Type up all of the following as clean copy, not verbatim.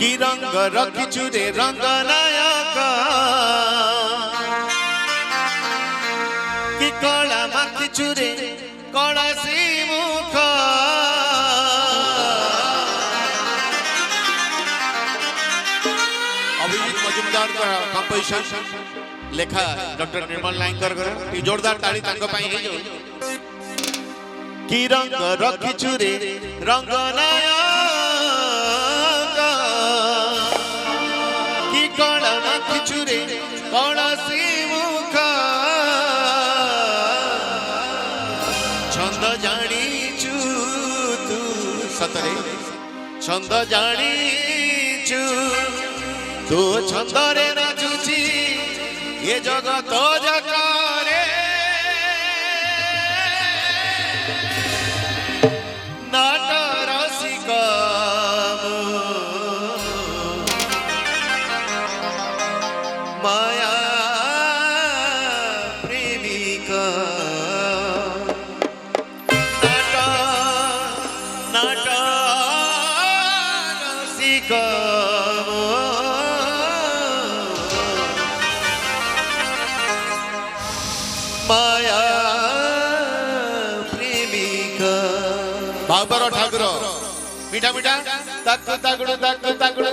कि रंग रखिचु रे रंग नायक कि कला माखिचु रे कलासी मुख अभिजीत मजुमदार का कंपोजिशन लेखा डॉक्टर निर्मल नायकर जोरदार ताली तांको पाई हे जो कि रंग रखिचु रे रंग नायक कि कला माखिचु रे कलासी मुख छंद जानिचु तू सतरे छंद जानिचु तू छंदरे नाचुची ये जगत जकारे नाट रसिक माया प्रेमिक नाट नाट रसिक माया प्रेमिका बाबर ठाकुर मीठा मीठा तक तगड़ तक तगड़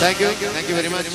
थैंक यू वेरी मच।